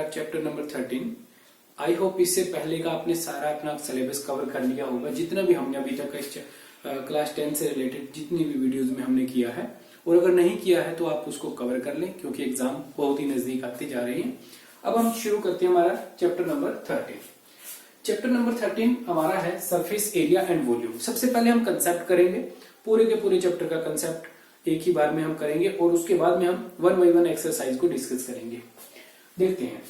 Chapter number 13। I hope इससे पहले का आपने सारा अपना सिलेबस कवर कर लिया होगा, जितना भी हमने अभी तक इस क्लास 10 से रिलेटेड जितनी भी वीडियोस में हमने किया है। और अगर नहीं किया है तो आप उसको कवर कर लें, क्योंकि एग्जाम बहुत ही नजदीक आते जा रहे हैं। अब हम शुरू करते हैं हमारा चैप्टर नंबर 13। चैप्टर नंबर 13 हमारा है सरफेस एरिया एंड वॉल्यूम। सबसे पहले हम कंसेप्ट करेंगे, पूरे के पूरे चैप्टर का कंसेप्ट एक ही बार में हम करेंगे और उसके बाद में हम 1 बाय 1 एक्सरसाइज को डिस्कस करेंगे। देखते हैं,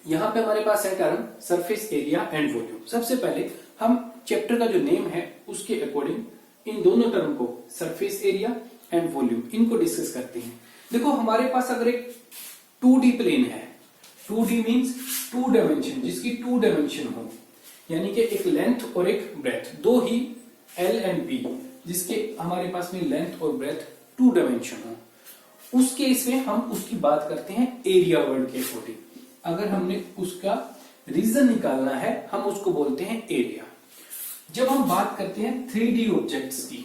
यहाँ पे हमारे पास है term surface area and volume. सबसे पहले हम चैप्टर का जो नेम है उसके अकॉर्डिंग इन दोनों टर्म को, सरफेस एरिया एंड वॉल्यूम, इनको डिस्कस करते हैं। देखो, हमारे पास अगर एक 2D प्लेन है, 2D मीन्स 2 डायमेंशन, जिसकी 2 डायमेंशन हो, यानी कि एक लेंथ और एक ब्रेथ, दो ही L एंड B, जिसके हमारे पास में लेंथ और ब्रेथ 2 डायमेंशन हो, उस केस में हम उसकी बात करते हैं एरिया वर्ड के अकॉर्डिंग। अगर हमने उसका रीजन निकालना है हम उसको बोलते हैं एरिया। जब हम बात करते हैं 3D ऑब्जेक्ट्स की,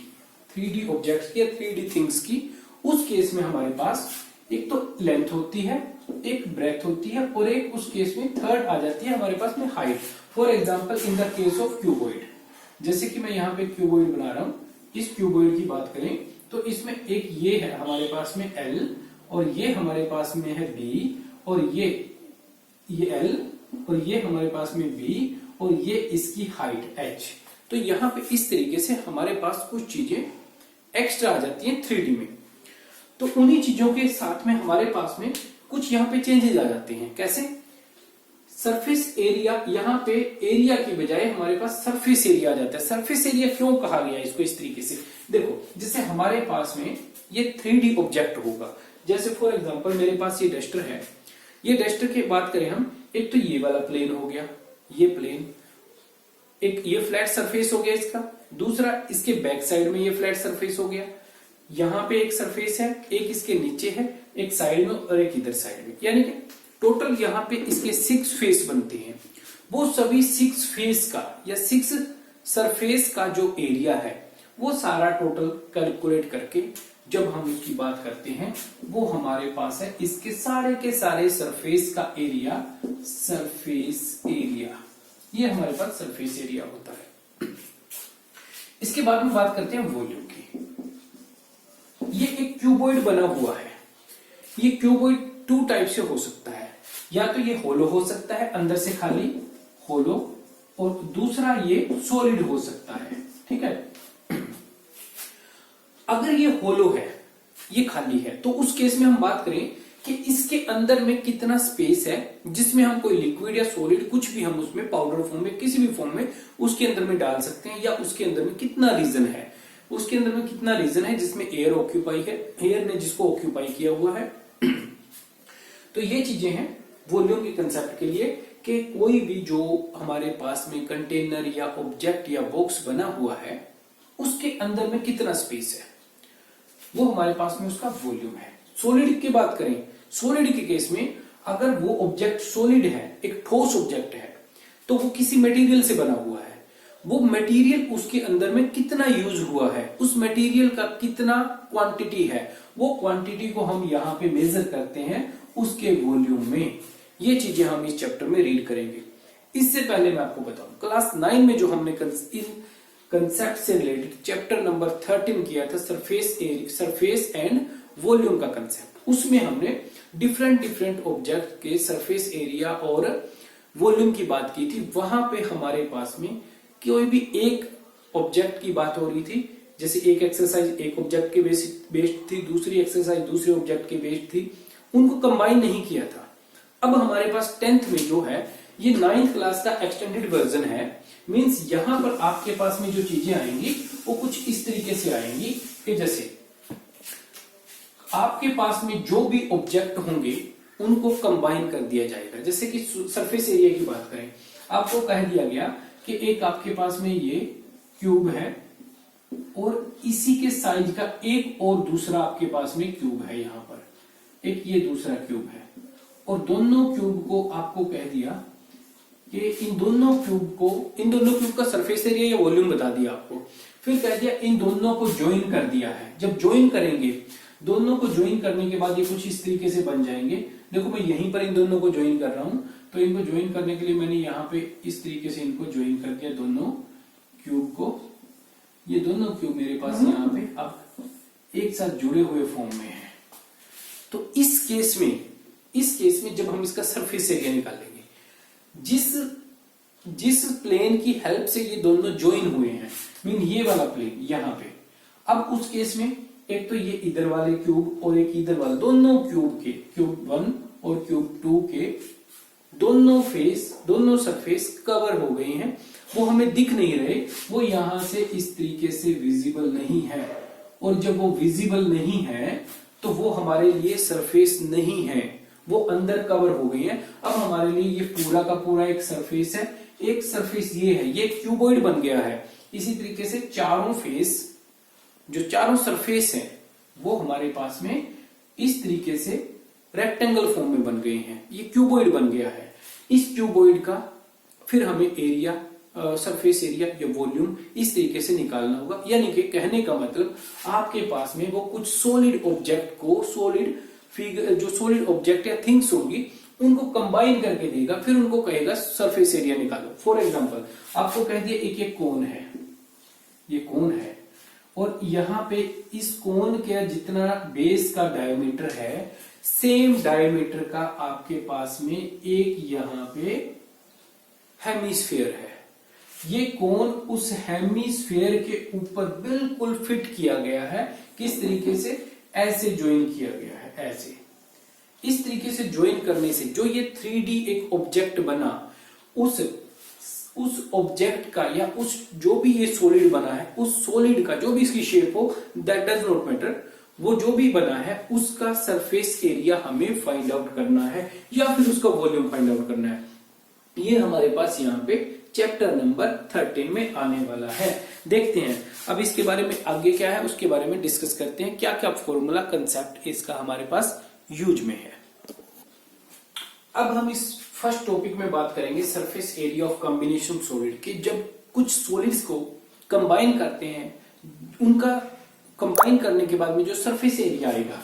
3D ऑब्जेक्ट्स या 3D थिंग्स की, उस केस में हमारे पास एक तो लेंथ होती है, एक ब्रेथ होती है और एक उस केस में थर्ड आ जाती है हमारे पास में height. For example in the case of cuboid, जैसे कि मैं यहाँ पे क्यूबॉइड बना रहा हूं, इस क्यूबॉइड की बात करें तो इसमें एक ये है हमारे पास में L और ये हमारे पास में है B और ये L और ये हमारे पास में B और ये इसकी हाइट H। तो यहाँ पे इस तरीके से हमारे पास कुछ चीजें एक्स्ट्रा आ जाती हैं 3D में। तो उन्हीं चीजों के साथ में हमारे पास में कुछ यहाँ पे चेंजेस आ जाते हैं। कैसे? सरफेस एरिया, यहाँ पे एरिया की बजाय हमारे पास सरफेस एरिया आ जाता है। सरफेस एरिया क्यों कहा गया इसको इस तरीके से? देखो, जैसे हमारे पास में ये 3D ऑब्जेक्ट होगा, जैसे फॉर एग्जांपल मेरे पास ये डस्टर है। ये डस्टर की बात करें हम, एक तो ये वाला प्लेन हो गया, ये प्लेन, एक ये फ्लैट सरफेस हो गया इसका, दूसरा इसके बैक साइड में ये फ्लैट सरफेस हो गया, यहाँ पे एक सरफेस है, एक इसके नीचे है, एक साइड में और एक इधर साइड में, यानी कि टोटल यहाँ पे इसके 6 फेस बनते हैं। वो सभी 6 फेस का या 6 सरफेस का जो एरिया है वो सारा टोटल कैलकुलेट करके जब हम इसकी बात करते हैं वो हमारे पास है इसके सारे के सारे सरफेस का एरिया, सरफेस एरिया, ये हमारे पास सरफेस एरिया होता है। इसके बाद में बात करते हैं वॉल्यूम की। ये एक क्यूबॉइड बना हुआ है। ये क्यूबॉइड 2 टाइप से हो सकता है, या तो ये होलो हो सकता है, अंदर से खाली होलो, और दूसरा ये सॉलिड हो सकता है। ठीक है, अगर ये होलो है, ये खाली है, तो उस केस में हम बात करें कि इसके अंदर में कितना स्पेस है जिसमें हम कोई लिक्विड या सॉलिड कुछ भी हम उसमें पाउडर फॉर्म में किसी भी फॉर्म में उसके अंदर में डाल सकते हैं, या उसके अंदर में कितना रीजन है, उसके अंदर में कितना रीजन है जिसमें एयर ऑक्यूपाई है, एयर ने जिसको ऑक्यूपाई किया हुआ है। तो ये चीजें हैं वॉल्यूम के कंसेप्ट के लिए कि कोई भी जो हमारे पास में कंटेनर या ऑब्जेक्ट या बॉक्स बना हुआ है उसके अंदर में कितना स्पेस है, वो हमारे पास में उसका वॉल्यूम है। सॉलिड की बात करें, सॉलिड के केस में अगर वो ऑब्जेक्ट सॉलिड है, एक ठोस ऑब्जेक्ट है, तो वो किसी मटेरियल से बना हुआ है, वो मटेरियल उसके अंदर में कितना यूज हुआ है, उस मटेरियल का कितना क्वांटिटी है, वो क्वांटिटी को हम यहाँ पे मेजर करते हैं उसके वॉल्यूम में। ये चीजें हम इस चैप्टर में रीड करेंगे। इससे पहले मैं आपको बताऊं, क्लास 9 में जो हमने कंसेप्ट से रिलेटेड चैप्टर नंबर 13 किया था, सरफेस एंड वॉल्यूम का कंसेप्ट, उसमें हमने डिफरेंट ऑब्जेक्ट के सरफेस एरिया और वॉल्यूम की बात की थी। वहां पे हमारे पास में कोई भी एक ऑब्जेक्ट की बात हो रही थी, जैसे एक एक्सरसाइज एक ऑब्जेक्ट के बेस्ड थी, दूसरी एक्सरसाइज दूसरे ऑब्जेक्ट के बेस्ड थी, उनको कंबाइन नहीं किया था। अब हमारे पास 10th में जो है ये 9th क्लास का एक्सटेंडेड वर्जन है। मींस यहां पर आपके पास में जो चीजें आएंगी वो कुछ इस तरीके से आएंगी कि जैसे आपके पास में जो भी ऑब्जेक्ट होंगे उनको कंबाइन कर दिया जाएगा। जैसे कि सरफेस एरिया की बात करें, आपको कह दिया गया कि एक आपके पास में ये क्यूब है और इसी के साइज का एक और दूसरा आपके पास में क्यूब है, यहां पर एक ये दूसरा क्यूब है, और दोनों क्यूब को आपको कह दिया कि इन दोनों क्यूब का सरफेस एरिया या वॉल्यूम बता दिया आपको। फिर कह दिया इन दोनों को ज्वाइन कर दिया है। जब ज्वाइन करेंगे, दोनों को ज्वाइन करने के बाद ये कुछ इस तरीके से बन जाएंगे, देखो मैं यहीं पर इन दोनों को ज्वाइन कर रहा हूं, तो इनको ज्वाइन करने के लिए मैंने यहाँ पे इस तरीके से इनको ज्वाइन कर दिया दोनों क्यूब को। ये दोनों क्यूब मेरे पास यहाँ पे अब एक साथ जुड़े हुए फॉर्म में है। तो इस केस में जब हम इसका सरफेस एरिया निकालेंगे, जिस प्लेन की हेल्प से ये दोनों ज्वाइन हुए हैं, मीन ये वाला प्लेन यहाँ पे, अब उस केस में एक तो ये इधर वाले क्यूब और एक इधर वाला, दोनों क्यूब के, क्यूब 1 और क्यूब 2 के दोनों सरफेस कवर हो गए हैं। वो हमें दिख नहीं रहे, वो यहां से इस तरीके से विजिबल नहीं है, और जब वो विजिबल नहीं है तो वो हमारे लिए सरफेस नहीं है, वो अंदर कवर हो गई है। अब हमारे लिए ये पूरा का पूरा एक सरफेस है। एक सरफेस ये है, ये क्यूबॉइड बन गया है। इसी तरीके से चारों फेस, जो चारों सरफेस है, वो हमारे पास में इस तरीके से रेक्टेंगल फॉर्म में बन गए हैं। ये क्यूबॉइड बन गया है। इस क्यूबॉइड का फिर हमें एरिया, सरफेस एरिया या वॉल्यूम इस तरीके से निकालना होगा। यानी कि कहने का मतलब आपके पास में वो कुछ सॉलिड ऑब्जेक्ट को, सॉलिड फिगर, जो सॉलिड ऑब्जेक्ट या थिंग्स होंगी, उनको कंबाइन करके देगा, फिर उनको कहेगा सरफेस एरिया निकालो। फॉर एग्जांपल आपको कह दिया एक कोन है, ये कोन है, और यहाँ पे इस कोन के जितना बेस का डायमीटर है, सेम डायमीटर का आपके पास में एक यहाँ पे हेमिस्फीयर है। ये कोन उस हेमिस्फीयर के ऊपर बिल्कुल फिट किया गया है। किस तरीके से? ऐसे ज्वाइन किया गया है, ऐसे। इस तरीके से ज्वाइन करने से जो ये 3D एक ऑब्जेक्ट बना, उस ऑब्जेक्ट का या उस जो भी ये सॉलिड बना है, उस सॉलिड का जो भी इसकी शेप हो, दैट डज नॉट मैटर, वो जो भी बना है उसका सरफेस एरिया हमें फाइंड आउट करना है, या फिर उसका वॉल्यूम फाइंड आउट करना है। ये हमारे पास यहाँ पे चैप्टर नंबर 13 में आने वाला है। देखते हैं अब इसके बारे में आगे क्या है, उसके बारे में डिस्कस करते हैं। क्या क्या फॉर्मूला, कंसेप्ट इसका हमारे पास यूज में है। अब हम इस फर्स्ट टॉपिक में बात करेंगे surface area of combination solid के। जब कुछ सॉलिड्स को कंबाइन करते हैं, उनका कंबाइन करने के बाद में जो सरफेस एरिया आएगा,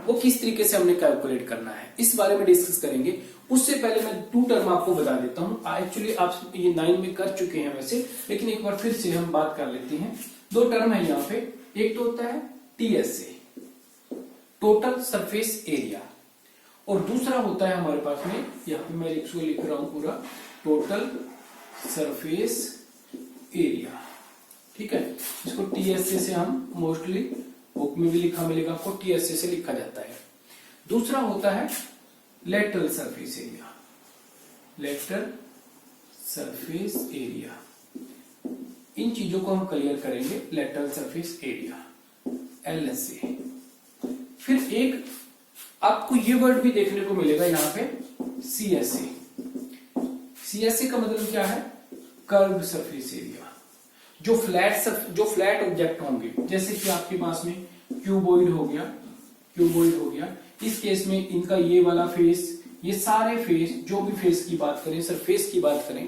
वो किस तरीके से हमने कैलकुलेट करना है, इस बारे में डिस्कस करेंगे। उससे पहले मैं 2 टर्म आपको बता देता हूं। एक्चुअली आप ये 9 में कर चुके हैं वैसे, लेकिन एक बार फिर से हम बात कर लेते हैं। 2 टर्म है यहाँ पे। एक तो होता है TSA, टोटल सरफेस एरिया, और दूसरा होता है हमारे पास में, यहाँ पे मैं इसको लिख रहा हूं पूरा, टोटल सरफेस एरिया। ठीक है, इसको TSA से हम मोस्टली बुक में भी लिखा मिलेगा आपको, TSA से लिखा जाता है। दूसरा होता है lateral surface area, lateral surface area. इन चीजों को हम क्लियर करेंगे। Lateral surface area, LSA। फिर एक आपको ये वर्ड भी देखने को मिलेगा यहाँ पे, CSA। CSA का मतलब क्या है? Curve surface area. जो फ्लैट ऑब्जेक्ट होंगे, जैसे कि आपके पास में क्यूबॉइड हो गया, इस केस में इनका ये वाला फेस, ये सारे फेस, जो भी फेस की बात करें, सरफेस की बात करें,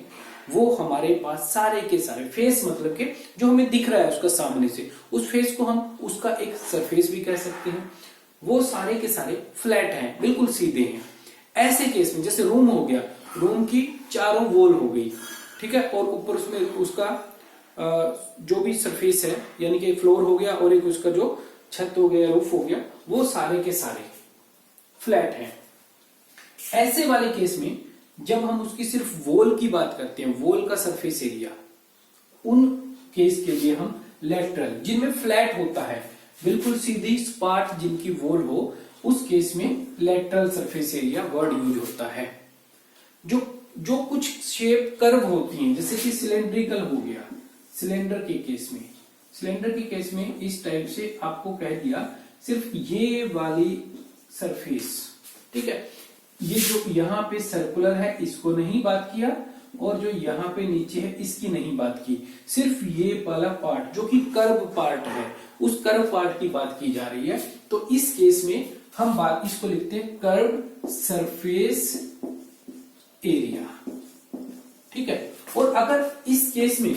वो हमारे पास सारे के सारे फेस, मतलब के जो हमें दिख रहा है उसका सामने से, उस फेस को हम उसका एक सरफेस भी कह सकते हैं। वो सारे के सारे फ्लैट हैं, बिल्कुल सीधे हैं। ऐसे केस में जैसे रूम हो गया, रूम की चारों वॉल हो गई, ठीक है, और ऊपर उसमें उसका जो भी सरफेस है, यानी कि फ्लोर हो गया और एक उसका जो छत हो गया, रूफ हो गया, वो सारे के सारे फ्लैट हैं। ऐसे वाले केस में जब हम उसकी सिर्फ वॉल की बात करते हैं, वॉल का सरफेस एरिया, उन केस के लिए हम लेटरल, जिनमें फ्लैट होता है, बिल्कुल सीधी स्पाट जिनकी वॉल हो, उस केस में lateral surface area word use होता है। जो कुछ शेप कर्व होती हैं, जैसे कि सिलेंड्रिकल हो गया, सिलेंडर के केस में इस टाइप से आपको कह दिया सिर्फ ये वाली सरफेस, ठीक है, ये जो यहाँ पे सर्कुलर है इसको नहीं बात किया, और जो यहाँ पे नीचे है इसकी नहीं बात की, सिर्फ ये वाला पार्ट जो कि कर्व पार्ट है, उस कर्व पार्ट की बात की जा रही है। तो इस केस में हम बात इसको लिखते हैं कर्व सरफेस एरिया, ठीक है। और अगर इस केस में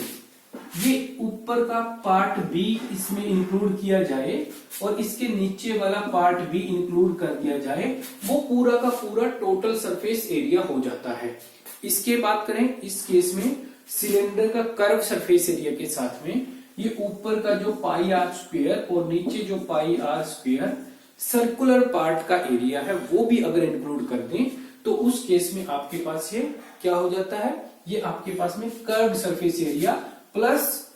ये ऊपर का पार्ट भी इसमें इंक्लूड किया जाए और इसके नीचे वाला पार्ट भी इंक्लूड कर दिया जाए, वो पूरा का पूरा टोटल सरफेस एरिया हो जाता है। इसके बात करें इस केस में सिलेंडर का कर्व सरफेस एरिया के साथ में ये ऊपर का जो पाई आर स्क्वायर और नीचे जो पाई आर स्क्वायर सर्कुलर पार्ट का एरिया है वो भी अगर इंक्लूड कर दें तो उस केस में आपके पास ये क्या हो जाता है, ये आपके पास में कर्व सरफेस एरिया प्लस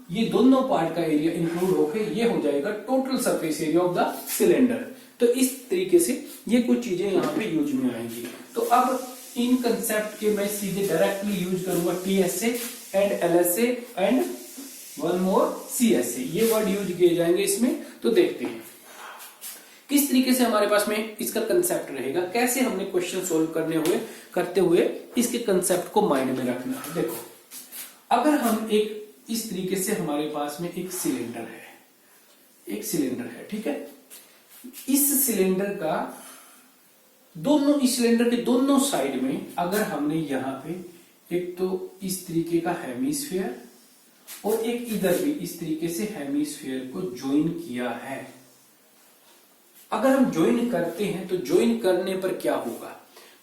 ये दोनों पार्ट का एरिया इंक्लूड होकर ये हो जाएगा total surface area of the cylinder. तो इस तरीके से ये कुछ चीजें यहाँ पे यूज में आएंगी। तो अब इन कंसेप्ट के मैं सीधे डायरेक्टली यूज करूंगा TSA and LSA and one more CSA, ये वर्ड यूज किए जाएंगे इसमें। तो देखते हैं किस तरीके से हमारे पास में इसका कंसेप्ट रहेगा, कैसे हमने क्वेश्चन सोल्व करते हुए इसके कंसेप्ट को माइंड में रखना है। देखो अगर हम एक इस तरीके से हमारे पास में एक सिलेंडर है, ठीक है। इस सिलेंडर का इस सिलेंडर के दोनों साइड में अगर हमने यहां पे एक तो इस तरीके का हेमिस्फीयर और एक इधर भी इस तरीके से हेमिस्फीयर को ज्वाइन किया है, अगर हम ज्वाइन करते हैं तो ज्वाइन करने पर क्या होगा,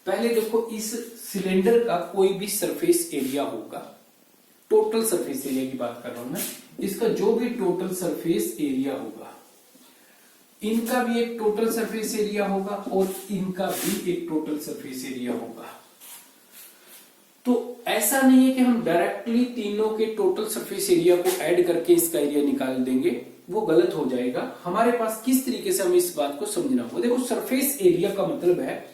पहले देखो इस सिलेंडर का कोई भी सरफेस एरिया होगा, टोटल सरफेस एरिया की बात कर रहा हूं मैं, इसका जो भी टोटल सरफेस एरिया होगा इनका भी एक टोटल सरफेस एरिया होगा और इनका भी एक टोटल सरफेस एरिया होगा। तो ऐसा नहीं है कि हम डायरेक्टली तीनों के टोटल सरफेस एरिया को ऐड करके इसका एरिया निकाल देंगे, वो गलत हो जाएगा। हमारे पास किस तरीके से हमें इस बात को समझना होगा। देखो सरफेस एरिया का मतलब है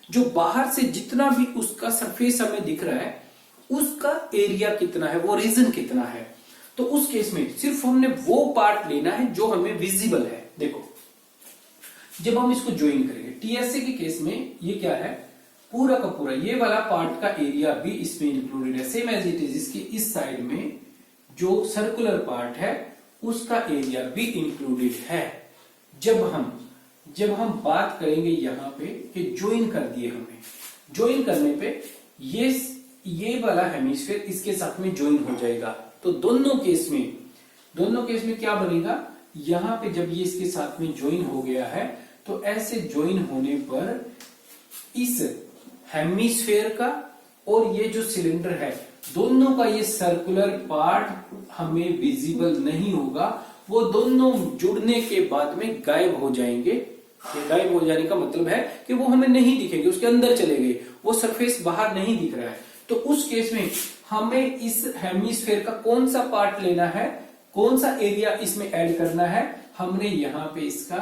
जो बाहर से जितना भी उसका सरफेस हमें दिख रहा है उसका एरिया कितना है, वो रीजन कितना है। तो उस केस में सिर्फ हमने वो पार्ट लेना है जो हमें विजिबल है। देखो जब हम इसको ज्वाइन करेंगे टीएसए के केस में ये क्या है, पूरा का पूरा ये वाला पार्ट का एरिया भी इसमें इंक्लूडेड है, सेम एज इट इज। इसकी इस साइड में जो सर्कुलर पार्ट है उसका एरिया भी इंक्लूडेड है। जब हम बात करेंगे यहाँ पे कि ज्वाइन कर दिए, हमें ज्वाइन करने पे ये वाला हेमिस्फीयर इसके साथ में ज्वाइन हो जाएगा। तो दोनों केस में क्या बनेगा, यहां पे जब ये इसके साथ में ज्वाइन हो गया है तो ऐसे ज्वाइन होने पर इस हेमिस्फीयर का और ये जो सिलेंडर है दोनों का ये सर्कुलर पार्ट हमें विजिबल नहीं होगा, वो दोनों जुड़ने के बाद में गायब हो जाएंगे। गायब हो जाने का मतलब है कि वो हमें नहीं दिखेंगे, उसके अंदर चले गए, वो सरफेस बाहर नहीं दिख रहा है। तो उस केस में हमें इस हेमिस्फीयर का कौन सा पार्ट लेना है, कौन सा एरिया इसमें ऐड करना है, हमने यहाँ पे इसका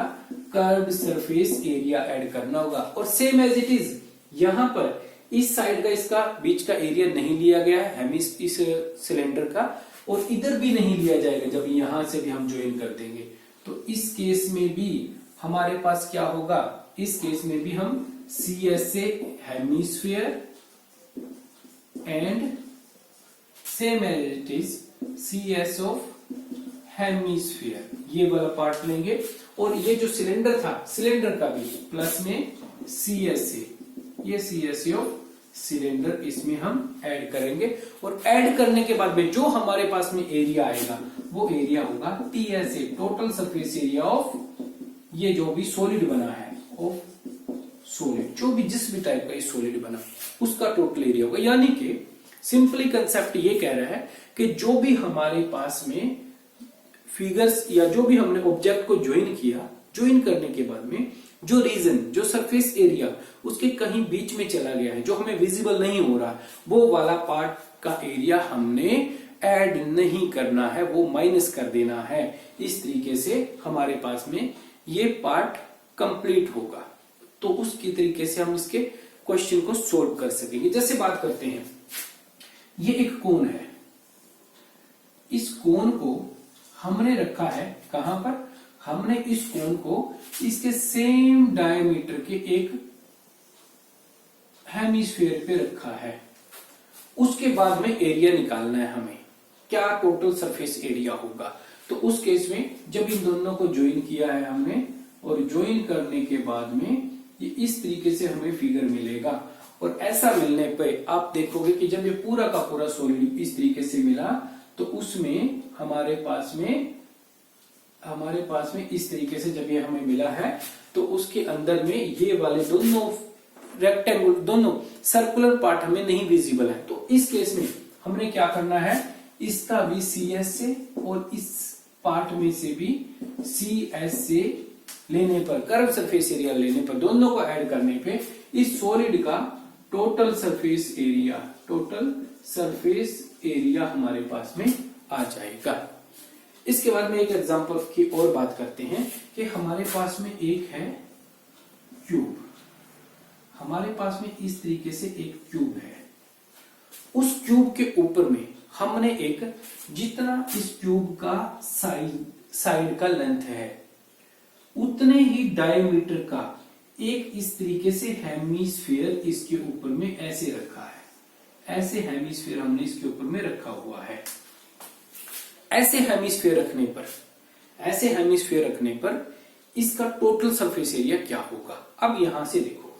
कर्व्ड सरफेस एरिया ऐड करना होगा। और सेम एज इट इज यहाँ पर इस साइड का इसका बीच का एरिया नहीं लिया गया है इस सिलेंडर का, और इधर भी नहीं लिया जाएगा जब यहां से भी हम ज्वाइन कर देंगे। तो इस केस में भी हमारे पास क्या होगा, इस केस में भी हम CSA hemisphere and same as it is CS of hemisphere ये वाला पार्ट लेंगे। और ये जो सिलेंडर था, सिलेंडर का भी प्लस में CSA, ये CSA ऑफ सिलेंडर इसमें हम ऐड करेंगे। और ऐड करने के बाद में जो हमारे पास में एरिया आएगा वो एरिया होगा TSA, total surface area of ये जो भी सॉलिड बना है, ऑफ सॉलिड, जो भी जिस भी टाइप का ये सॉलिड बना उसका टोटल एरिया होगा। यानी कि सिंपली कंसेप्ट ये कह रहा है कि जो भी हमारे पास में फिगर्स या जो भी हमने ऑब्जेक्ट को ज्वाइन किया, ज्वाइन करने के बाद में जो रीजन, जो सरफेस एरिया उसके कहीं बीच में चला गया है, जो हमें विजिबल नहीं हो रहा, वो वाला पार्ट का एरिया हमने ऐड नहीं करना है, वो माइनस कर देना है। इस तरीके से हमारे पास में ये पार्ट कंप्लीट होगा। तो उसकी तरीके से हम इसके क्वेश्चन को सोल्व कर सकेंगे। जैसे बात करते हैं, ये एक कोन है, इस कोन को हमने रखा है कहां पर, हमने इस कोन को इसके सेम डायमीटर के एक हेमिस्फीयर पे रखा है। उसके बाद में एरिया निकालना है हमें, क्या टोटल सरफेस एरिया होगा। तो उस केस में जब इन दोनों को ज्वाइन किया है हमने, और ज्वाइन करने के बाद में ये इस तरीके से हमें फिगर मिलेगा। और ऐसा मिलने पे आप देखोगे कि जब ये पूरा का पूरा सॉलिड इस तरीके से मिला तो उसमें हमारे पास में इस तरीके से जब ये हमें मिला है तो उसके अंदर में ये वाले दोनों रेक्टेंगल, दोनों सर्कुलर पार्ट हमें नहीं विजिबल है। तो इस केस में हमने क्या करना है, इसका भी CS से और इस पार्ट में से भी CS से लेने पर, कर्व सरफेस एरिया लेने पर, दोनों को ऐड करने पे इस सॉलिड का टोटल सरफेस एरिया हमारे पास में आ जाएगा। इसके बाद में एक एग्जांपल की और बात करते हैं कि हमारे पास में एक है क्यूब, हमारे पास में इस तरीके से एक क्यूब है। उस क्यूब के ऊपर में हमने एक, जितना इस क्यूब का साइड का लेंथ है उतने ही डायमीटर का एक इस तरीके से हेमिस्फीयर इसके ऊपर में ऐसे रखा है। ऐसे हेमिस्फीयर हमने इसके ऊपर में रखा हुआ है। ऐसे हेमिस्फीयर रखने पर इसका टोटल सरफेस एरिया क्या होगा। अब यहां से देखो,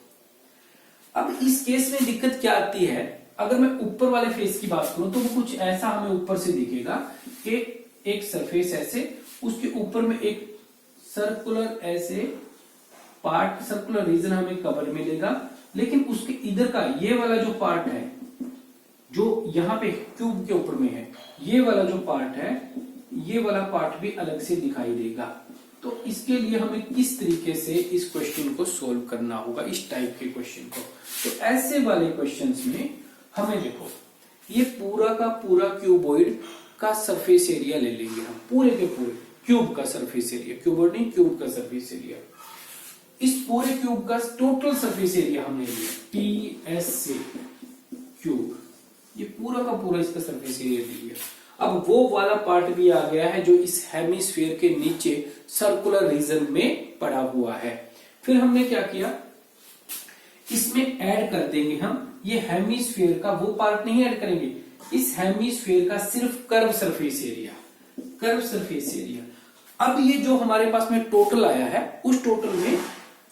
अब इस केस में दिक्कत क्या आती है, अगर मैं ऊपर वाले फेस की बात करूं तो वो कुछ ऐसा हमें ऊपर से दिखेगा कि एक सरफेस ऐसे, उसके ऊपर में एक सर्कुलर ऐसे पार्ट, सर्कुलर रीजन हमें कवर मिलेगा, लेकिन उसके इधर का ये वाला जो पार्ट है जो यहाँ पे क्यूब के ऊपर में है, ये वाला जो पार्ट है, ये वाला पार्ट भी अलग से दिखाई देगा। तो इसके लिए हमें किस तरीके से इस क्वेश्चन को सोल्व करना होगा, इस टाइप के क्वेश्चन को। तो ऐसे वाले क्वेश्चंस में हमें देखो, ये पूरा का पूरा क्यूबॉइड का सरफेस एरिया ले लेंगे हम, पूरे के पूरे क्यूब का सरफेस एरिया, क्यूबॉइड नहीं, क्यूब का सरफेस एरिया। इस पूरे क्यूब का टोटल सरफेस एरिया हमने लिया TS से क्यूब, ये पूरा का पूरा इसका सरफेस एरिया लिया। अब वो वाला पार्ट भी आ गया है जो इस हेमिस्फीयर के नीचे सर्कुलर रीजन में पड़ा हुआ है। फिर हमने क्या किया, इसमें ऐड कर देंगे हम, ये हेमिस्फीयर का वो पार्ट नहीं ऐड करेंगे, इस हेमिस्फीयर का सिर्फ कर्व सरफेस एरिया। अब ये जो हमारे पास में टोटल आया है, उस टोटल में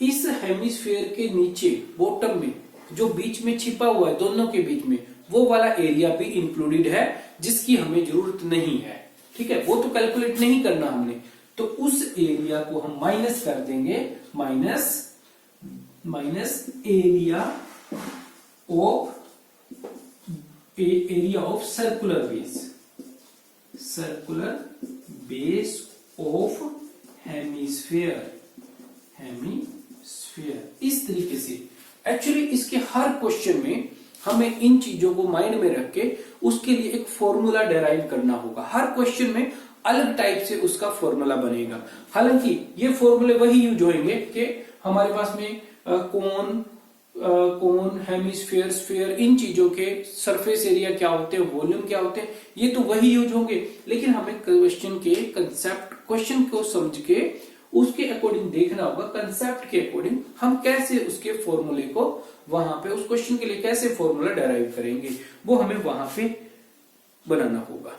इस हेमिस्फीयर के नीचे बॉटम में जो बीच में छिपा हुआ है, दोनों के बीच में, वो वाला एरिया भी इंक्लूडेड है जिसकी हमें जरूरत नहीं है। ठीक है, वो तो कैलकुलेट नहीं करना हमने, तो उस एरिया को हम माइनस कर देंगे, minus area of circular base of hemisphere. इस तरीके से एक्चुअली इसके हर क्वेश्चन में हमें इन चीजों को माइंड में रख के उसके लिए एक फॉर्मूला डेराइव करना होगा। हर क्वेश्चन में अलग टाइप से उसका फॉर्मूला बनेगा। हालांकि ये फॉर्मूले वही यूज होंगे कि हमारे पास में कोन, हेमिस्फीयर, स्फीयर, इन चीजों के सरफेस एरिया क्या होते हैं, वॉल्यूम क्या होते हैं, ये तो वही यूज होंगे। लेकिन हमें क्वेश्चन के कंसेप्ट, क्वेश्चन को समझ के उसके अकॉर्डिंग देखना होगा, कंसेप्ट के अकॉर्डिंग हम कैसे उसके फॉर्मूले को वहां पे, उस क्वेश्चन के लिए कैसे फॉर्मूला डेराइव करेंगे, वो हमें वहां पे बनाना होगा।